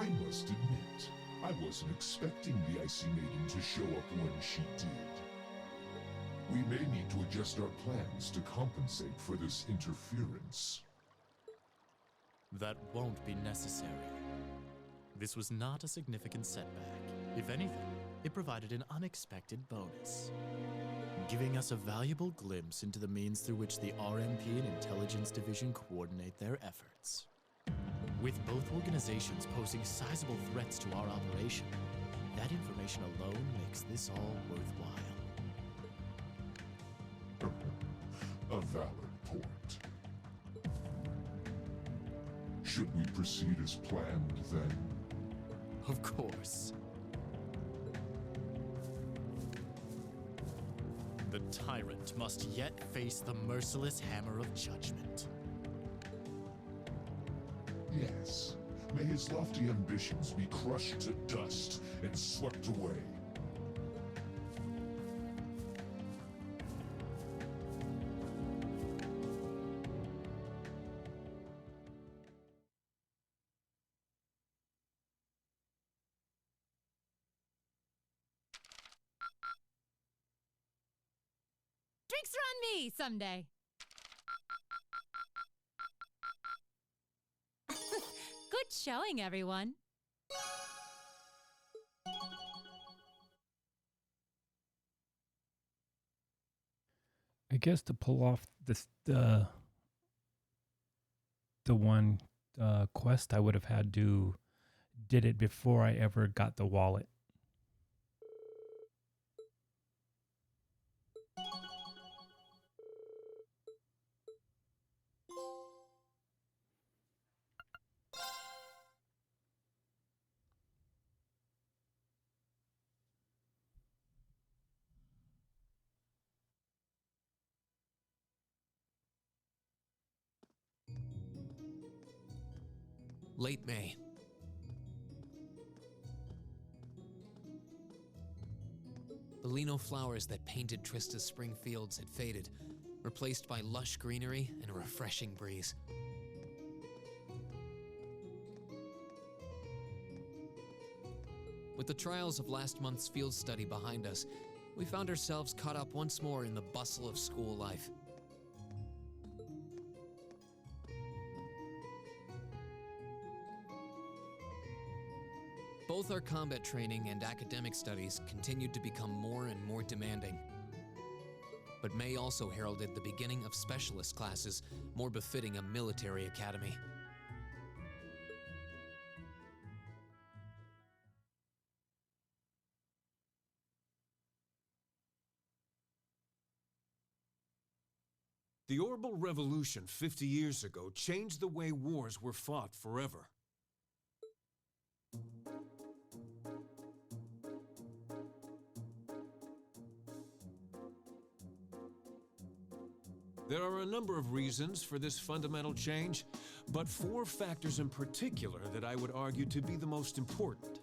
I must admit, I wasn't expecting the Icy Maiden to show up when she did. We may need to adjust our plans to compensate for this interference. That won't be necessary. This was not a significant setback. If anything, it provided an unexpected bonus, giving us a valuable glimpse into the means through which the RMP and Intelligence Division coordinate their efforts. With both organizations posing sizable threats to our operation, that information alone makes this all worthwhile. A valid point. Should we proceed as planned, then? Of course. The tyrant must yet face the merciless hammer of judgment. Yes. May his lofty ambitions be crushed to dust and swept away. Drinks are on me someday. Good showing, everyone. I guess to pull off this the one quest, I would have had to did it before I ever got the wallet. Late May. The lino flowers that painted Trista's spring fields had faded, replaced by lush greenery and a refreshing breeze. With the trials of last month's field study behind us, we found ourselves caught up once more in the bustle of school life. Both our combat training and academic studies continued to become more and more demanding. But May also heralded the beginning of specialist classes more befitting a military academy. The Orbital Revolution 50 years ago changed the way wars were fought forever. There are a number of reasons for this fundamental change, but 4 factors in particular that I would argue to be the most important.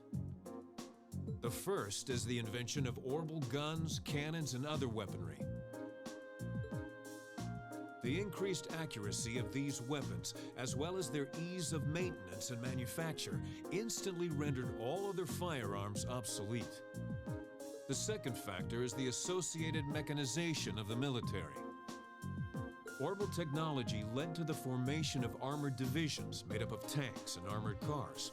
The first is the invention of orbital guns, cannons, and other weaponry. The increased accuracy of these weapons, as well as their ease of maintenance and manufacture, instantly rendered all other firearms obsolete. The second factor is the associated mechanization of the military. Orbital technology led to the formation of armored divisions made up of tanks and armored cars.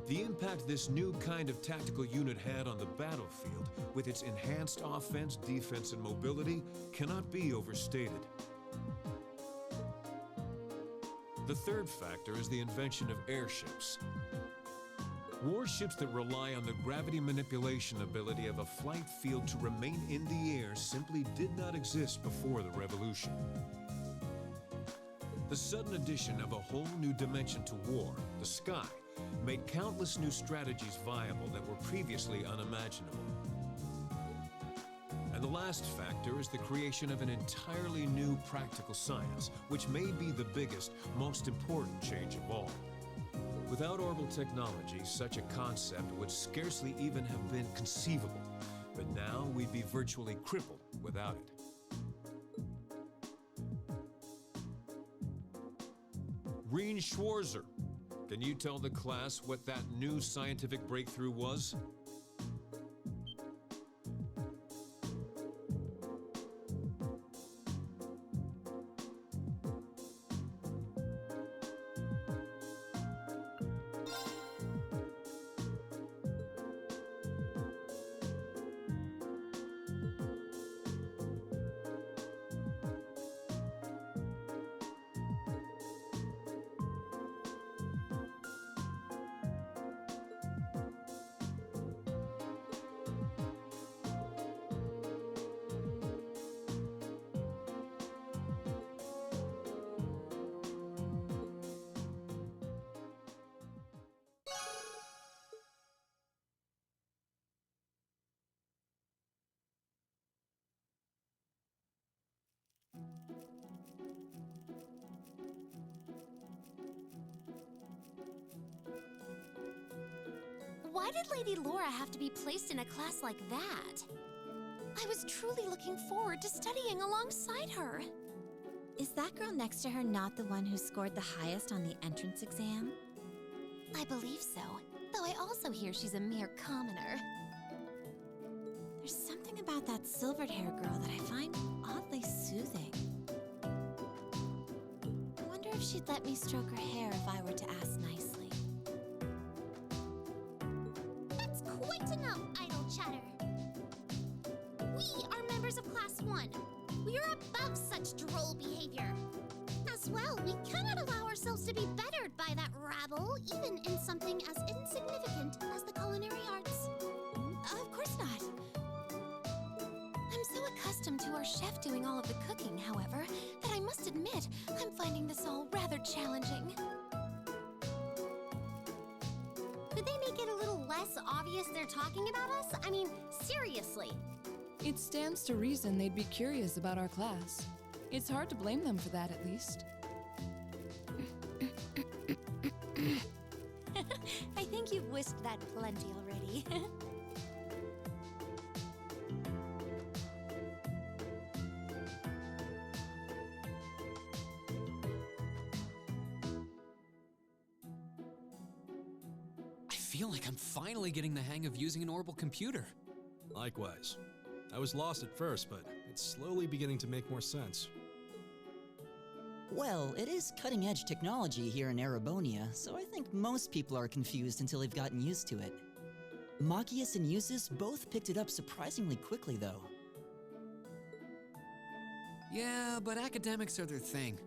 The impact this new kind of tactical unit had on the battlefield, with its enhanced offense, defense, and mobility, cannot be overstated. The third factor is the invention of airships. Warships that rely on the gravity manipulation ability of a flight field to remain in the air simply did not exist before the revolution. The sudden addition of a whole new dimension to war, the sky, made countless new strategies viable that were previously unimaginable. And the last factor is the creation of an entirely new practical science, which may be the biggest, most important change of all. Without orbital technology, such a concept would scarcely even have been conceivable, but now we'd be virtually crippled without it. Reen Schwarzer, Can you tell the class what that new scientific breakthrough was? Why did Lady Laura have to be placed in a class like that? I was truly looking forward to studying alongside her. Is that girl next to her not the one who scored the highest on the entrance exam? I believe so, though I also hear she's a mere commoner. There's something about that silvered-haired girl that I find oddly soothing. I wonder if she'd let me stroke her hair if I were to ask nicely. That's quite enough idle chatter. We are members of Class 1. We are above such droll behavior. As well, we cannot allow ourselves to be bettered by that rabble, even in something as insignificant as the culinary arts. Of course not. I'm so accustomed to our chef doing all of the cooking, however, that I must admit I'm finding this all rather challenging. Could they make it a little less obvious they're talking about us? I mean, seriously. It stands to reason they'd be curious about our class. It's hard to blame them for that, at least. I think you've whisked that plenty already. I feel like I'm finally getting the hang of using an orbital computer. Likewise. I was lost at first, but it's slowly beginning to make more sense. Well, it is cutting-edge technology here in Erebonia, so I think most people are confused until they've gotten used to it. Machias and Usus both picked it up surprisingly quickly, though. Yeah, but academics are their thing.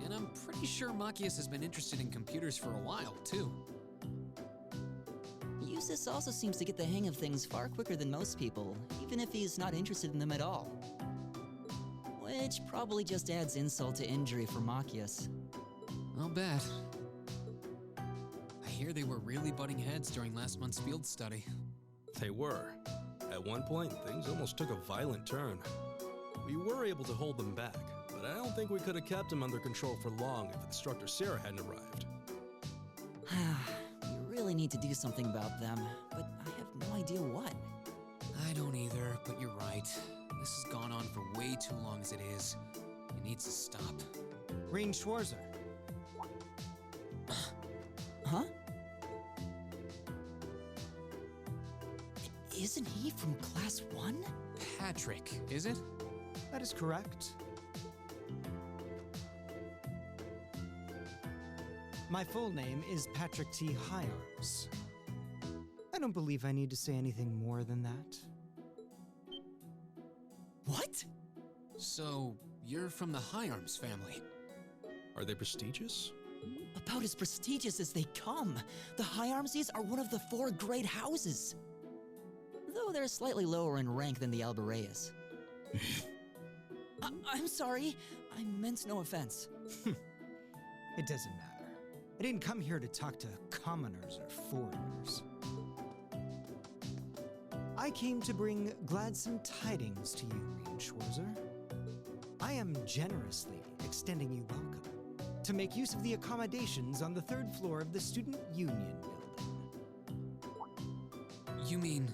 And I'm pretty sure Machias has been interested in computers for a while, too. Usus also seems to get the hang of things far quicker than most people, even if he's not interested in them at all. Which probably just adds insult to injury for Machias. I'll bet. I hear they were really butting heads during last month's field study. They were. At one point, things almost took a violent turn. We were able to hold them back, but I don't think we could have kept them under control for long if Instructor Sarah hadn't arrived. We really need to do something about them, but I have no idea what. I don't either, but you're right. This has gone on for way too long as it is. It needs to stop. Rein Schwarzer. Huh? Isn't he from Class 1? Patrick, is it? That is correct. My full name is Patrick T. Hyarms. I don't believe I need to say anything more than that. What? So, you're from the Hyarms family. Are they prestigious? About as prestigious as they come. The Hyarmses are one of the 4 great houses. Though they're slightly lower in rank than the Albareas. I'm sorry. I meant no offense. It doesn't matter. I didn't come here to talk to commoners or foreigners. I came to bring gladsome tidings to you, Rein Schwarzer. I am generously extending you welcome to make use of the accommodations on the 3rd floor of the Student Union building. You mean...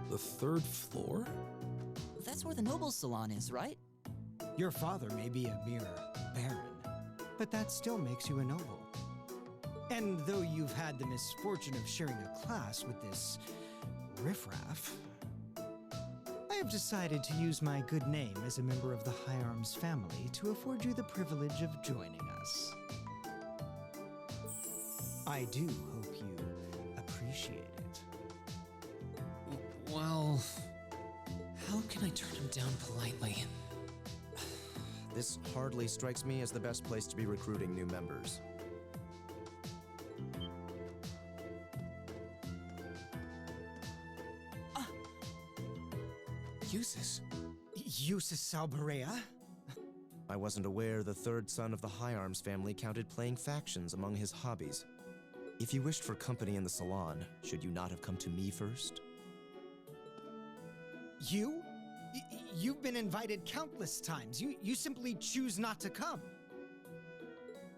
The 3rd floor? That's where the Nobles Salon is, right? Your father may be a mere baron, but that still makes you a noble. And though you've had the misfortune of sharing a class with this riffraff, I have decided to use my good name as a member of the High Arms family to afford you the privilege of joining us. I do hope you appreciate it. Well, how can I turn him down politely? This hardly strikes me as the best place to be recruiting new members. Eustace. Eustace Alberea? I wasn't aware the third son of the High Arms family counted playing factions among his hobbies. If you wished for company in the salon, should you not have come to me first? You? You've been invited countless times. You simply choose not to come.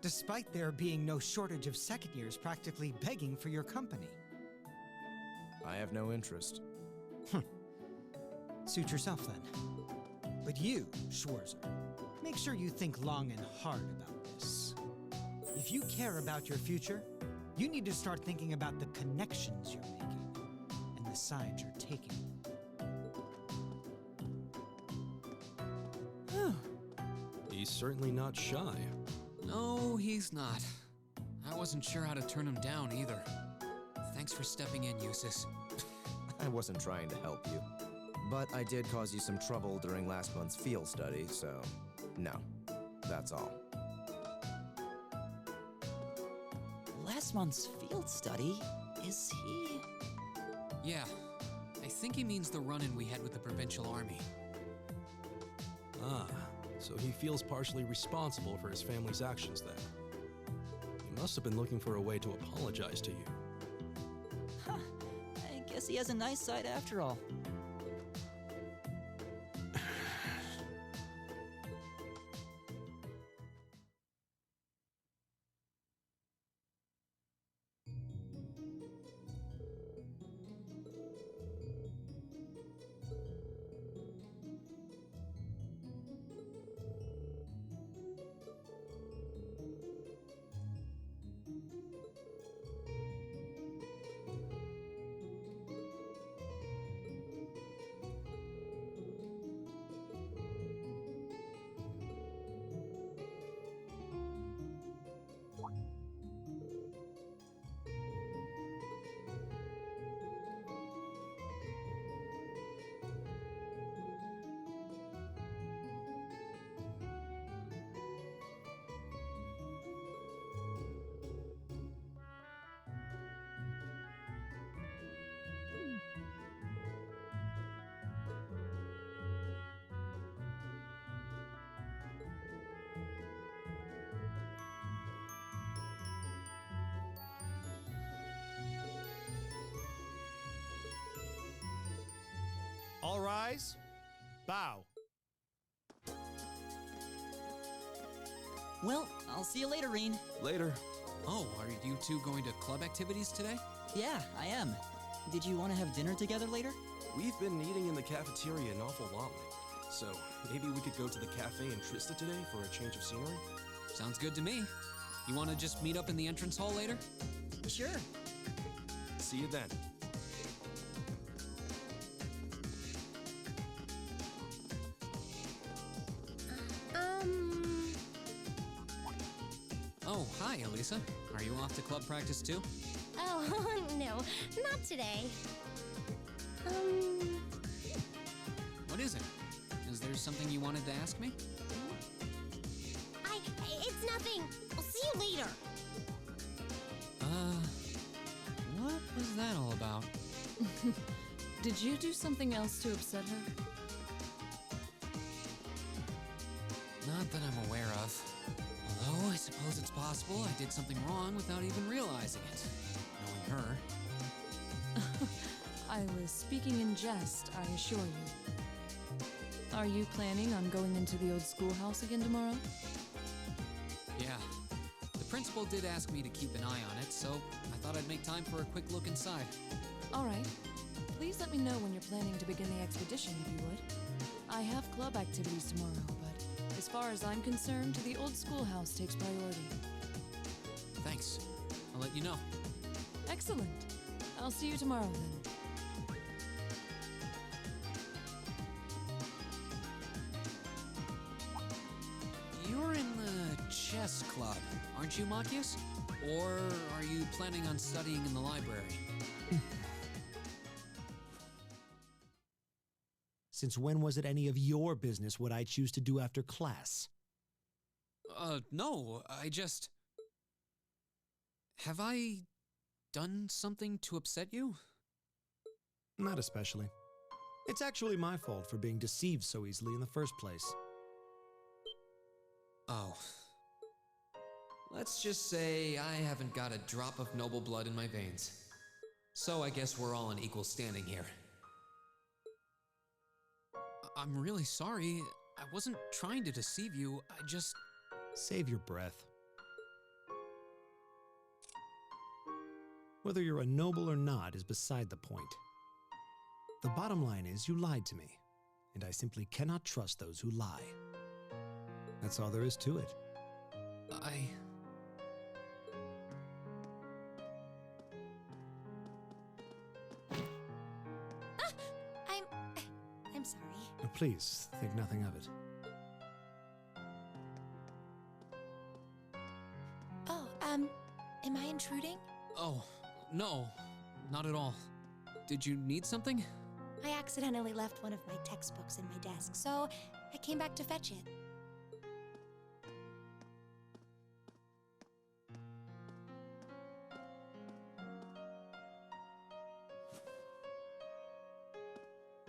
Despite there being no shortage of second years practically begging for your company. I have no interest. Suit yourself then. But you, Schwarzer, make sure you think long and hard about this. If you care about your future, you need to start thinking about the connections you're making and the sides you're taking. He's certainly not shy. No, he's not. I wasn't sure how to turn him down either. Thanks for stepping in, Eustace. I wasn't trying to help you. But I did cause you some trouble during last month's field study, so no, that's all. Last month's field study? Is he... Yeah, I think he means the run-in we had with the provincial army. Ah, so he feels partially responsible for his family's actions then. He must have been looking for a way to apologize to you. Huh, I guess he has a nice side after all. All rise. Bow. Well, I'll see you later, Reen. Later. Oh, are you two going to club activities today? Yeah, I am. Did you want to have dinner together later? We've been eating in the cafeteria an awful lot lately, so maybe we could go to the cafe in Trista today for a change of scenery? Sounds good to me. You want to just meet up in the entrance hall later? Sure. See you then. Oh, hi, Elisa. Are you off to club practice too? Oh, no, not today. What is it? Is there something you wanted to ask me? It's nothing. I'll see you later. What was that all about? Did you do something else to upset her? Not that I'm aware of. Although, I suppose it's possible I did something wrong without even realizing it. Knowing her. I was speaking in jest, I assure you. Are you planning on going into the old schoolhouse again tomorrow? Yeah. The principal did ask me to keep an eye on it, so I thought I'd make time for a quick look inside. All right. Please let me know when you're planning to begin the expedition, if you would. I have club activities tomorrow, but as far as I'm concerned, the old schoolhouse takes priority. Thanks. I'll let you know. Excellent. I'll see you tomorrow then. You're in the chess club, aren't you, Machias? Or are you planning on studying in the library? Since when was it any of your business what I choose to do after class? No, I just... Have I done something to upset you? Not especially. It's actually my fault for being deceived so easily in the first place. Oh. Let's just say I haven't got a drop of noble blood in my veins. So I guess we're all on equal standing here. I'm really sorry. I wasn't trying to deceive you. I just... Save your breath. Whether you're a noble or not is beside the point. The bottom line is you lied to me, and I simply cannot trust those who lie. That's all there is to it. I'm sorry. Please, think nothing of it. Oh, am I intruding? Oh, no. Not at all. Did you need something? I accidentally left one of my textbooks in my desk, so I came back to fetch it.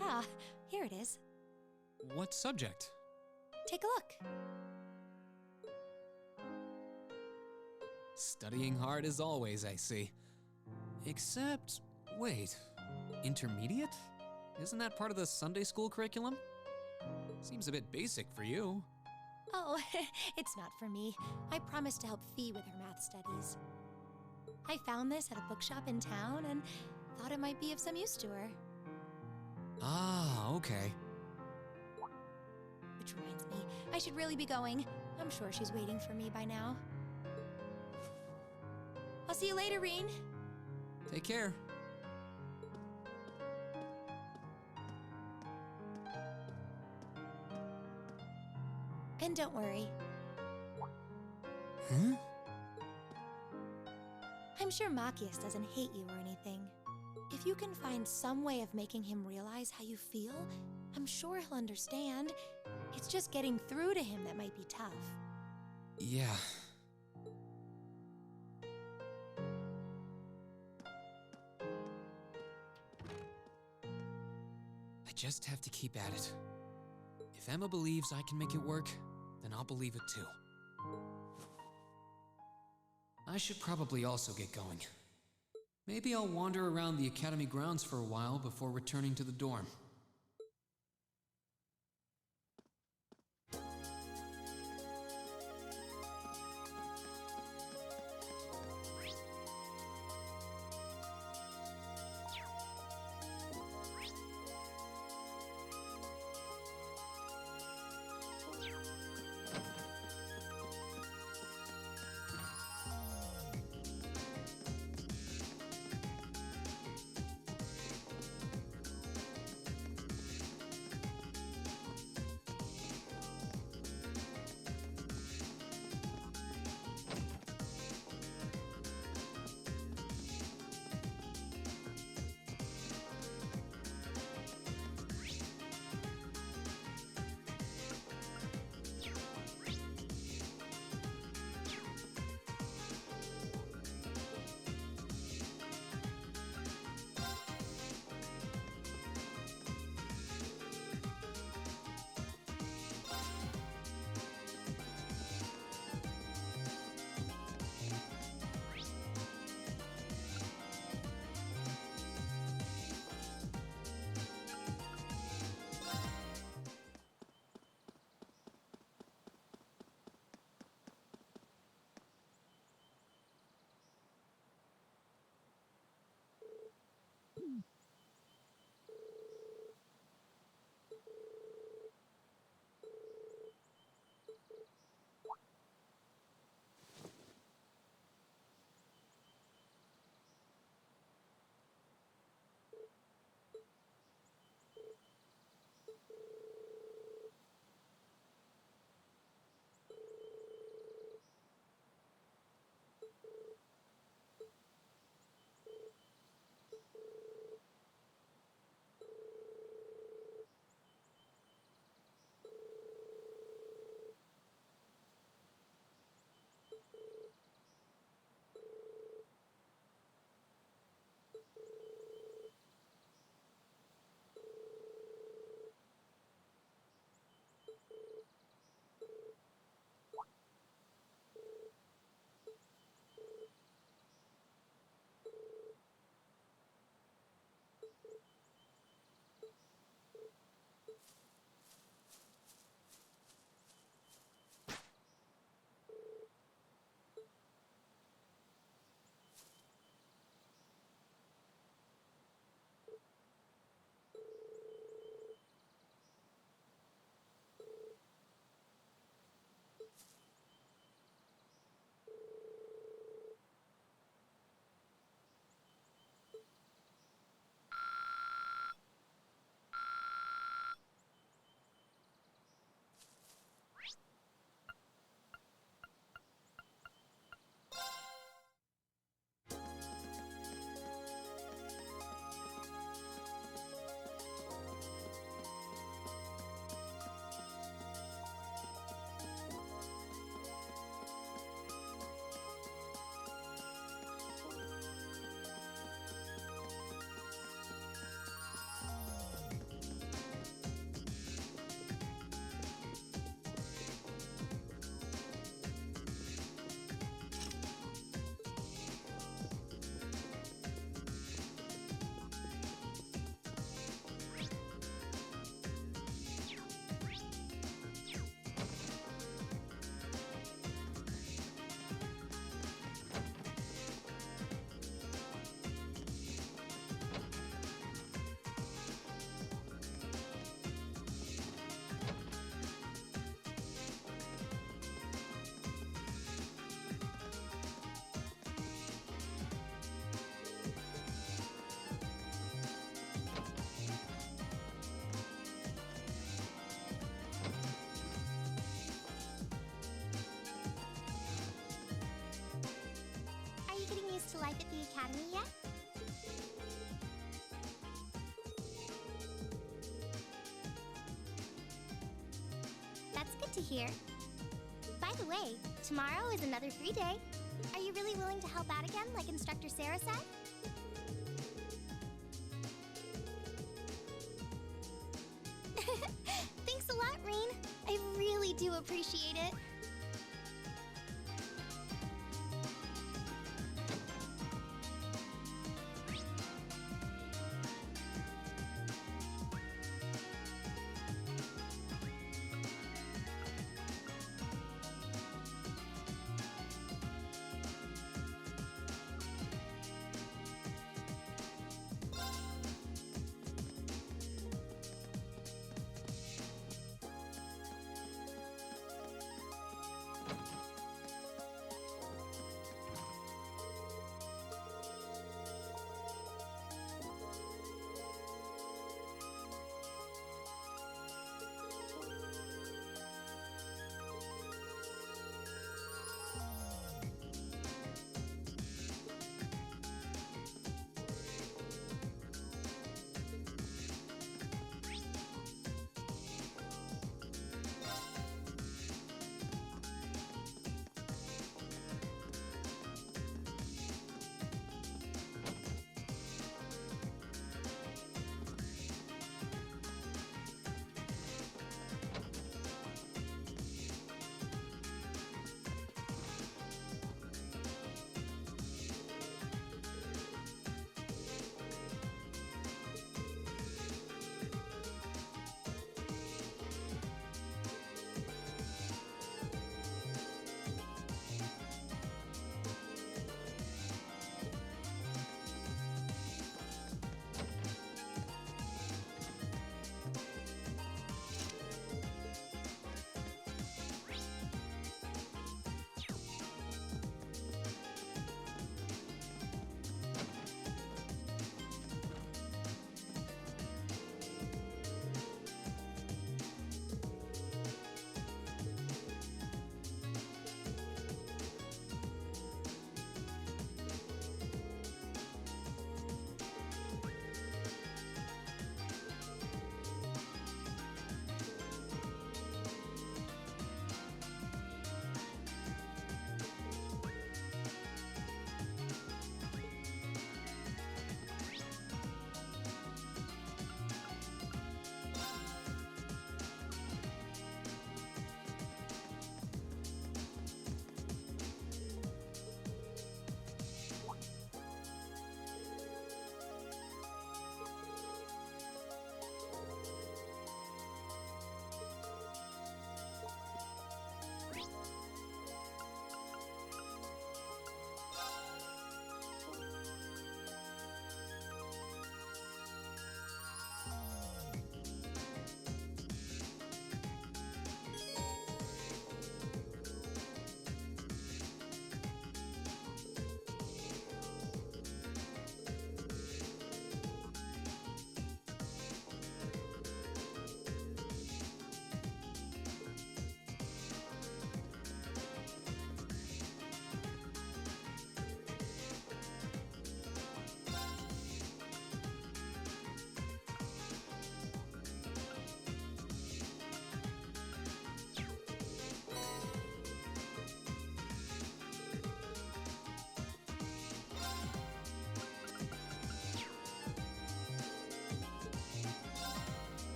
Ah, here it is. What subject? Take a look. Studying hard as always, I see. Except, wait, intermediate? Isn't that part of the Sunday school curriculum? Seems a bit basic for you. Oh, it's not for me. I promised to help Fee with her math studies. I found this at a bookshop in town and thought it might be of some use to her. Ah, okay. Which reminds me, I should really be going. I'm sure she's waiting for me by now. I'll see you later, Reen. Take care. And don't worry. Huh? I'm sure Machias doesn't hate you or anything. If you can find some way of making him realize how you feel, I'm sure he'll understand. It's just getting through to him that might be tough. Yeah. I just have to keep at it. If Emma believes I can make it work, then I'll believe it too. I should probably also get going. Maybe I'll wander around the academy grounds for a while before returning to the dorm. Getting used to life at the academy yet? That's good to hear. By the way, tomorrow is another free day. Are you really willing to help out again, like Instructor Sarah said? Thanks a lot, Reen. I really do appreciate it.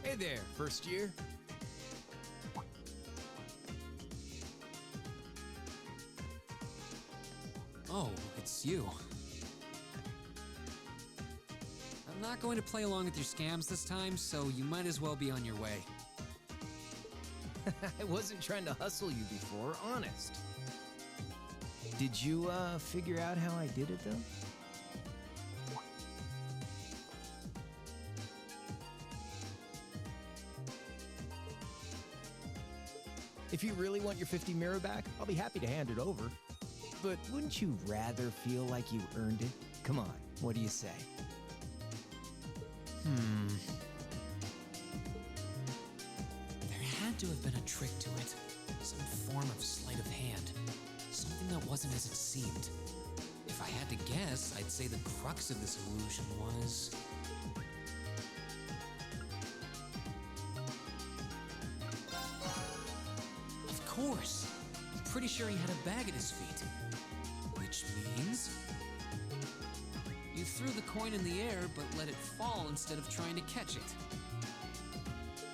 Hey there, first year. Oh, it's you. I'm not going to play along with your scams this time, so you might as well be on your way. I wasn't trying to hustle you before, honest. Did you, figure out how I did it, though? If you really want your 50 mirror back, I'll be happy to hand it over. But wouldn't you rather feel like you earned it? Come on, what do you say? There had to have been a trick to it. Some form of sleight of hand. Something that wasn't as it seemed. If I had to guess, I'd say the crux of this illusion was... Of course! I'm pretty sure he had a bag at his feet. Which means... You threw the coin in the air, but let it fall instead of trying to catch it.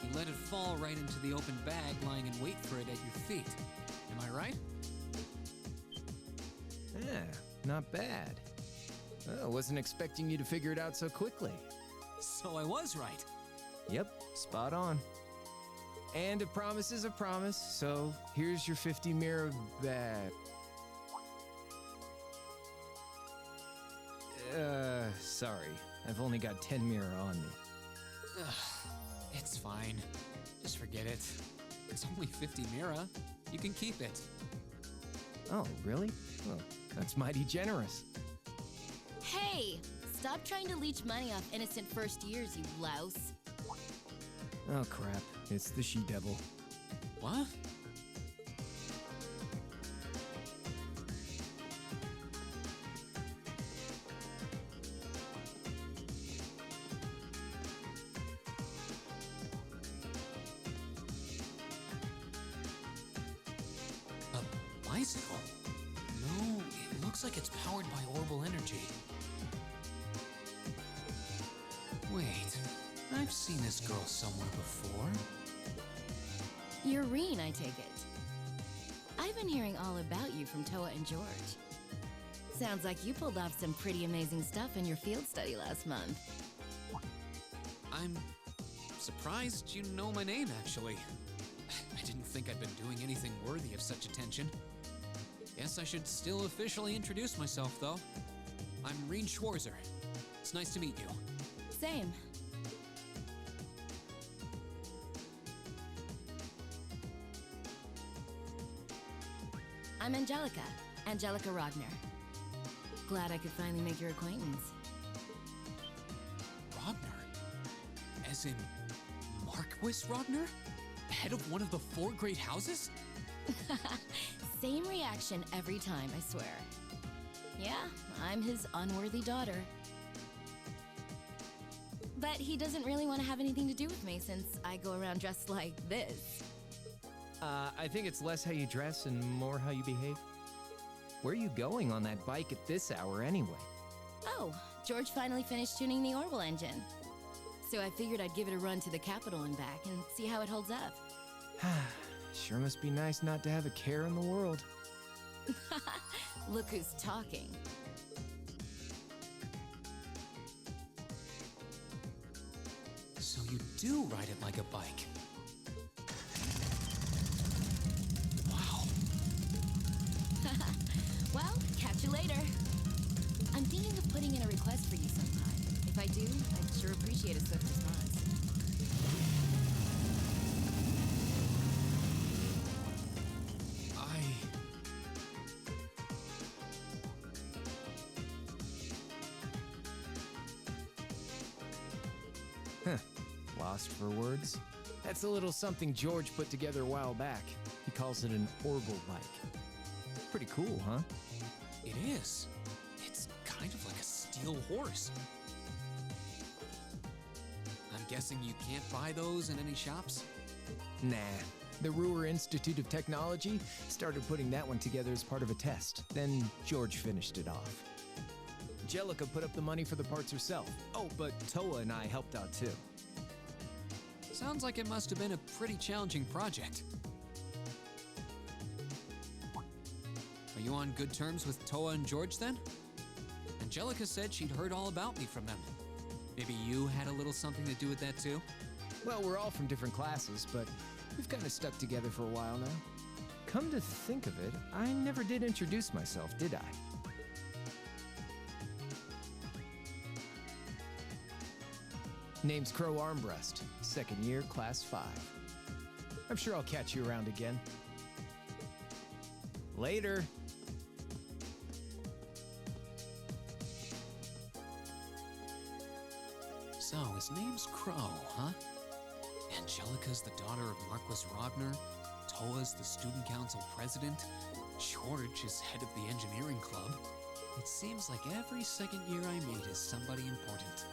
You let it fall right into the open bag, lying in wait for it at your feet. Am I right? Yeah, not bad. I wasn't expecting you to figure it out so quickly. So I was right. Yep, spot on. And a promise is a promise, so here's your 50 mirror back. Sorry. I've only got 10 mirror on me. Ugh, it's fine. Just forget it. It's only 50 mira. You can keep it. Oh, really? Well, that's mighty generous. Hey! Stop trying to leech money off innocent first years, you louse. Oh, crap. It's the she-devil. What? A bicycle? No, it looks like it's powered by orbital energy. Wait, I've seen this girl somewhere before. You're Reen, I take it. I've been hearing all about you from Toa and George. Sounds like you pulled off some pretty amazing stuff in your field study last month. I'm surprised you know my name, actually. I didn't think I'd been doing anything worthy of such attention. Guess I should still officially introduce myself, though. I'm Reen Schwarzer. It's nice to meet you. Same. I'm Angelica. Angelica Ragnar. Glad I could finally make your acquaintance. Ragnar? As in Marquis Ragnar? Head of one of the 4 great houses? Same reaction every time, I swear. Yeah, I'm his unworthy daughter. But he doesn't really want to have anything to do with me since I go around dressed like this. I think it's less how you dress and more how you behave. Where are you going on that bike at this hour anyway? Oh, George finally finished tuning the Orbital engine. So I figured I'd give it a run to the capital and back and see how it holds up. Sure must be nice not to have a care in the world. Look who's talking. So you do ride it like a bike. Wow. Well, catch you later. I'm thinking of putting in a request for you sometime. If I do, I'd sure appreciate a swift response. Lost for words? That's a little something George put together a while back. He calls it an orbital bike. Pretty cool, huh? It is. It's kind of like a steel horse. I'm guessing you can't buy those in any shops? Nah. The Ruhr Institute of Technology started putting that one together as part of a test. Then George finished it off. Angelica put up the money for the parts herself. Oh, but Toa and I helped out too. Sounds like it must have been a pretty challenging project. Are you on good terms with Toa and George then? Angelica said she'd heard all about me from them. Maybe you had a little something to do with that too? Well, we're all from different classes, but we've kind of stuck together for a while now. Come to think of it, I never did introduce myself, did I? Name's Crow Armbreast, second year, class 5. I'm sure I'll catch you around again. Later. So, his name's Crow, huh? Angelica's the daughter of Marquis Rogner, Toa's the student council president, George is head of the engineering club. It seems like every second year I meet is somebody important.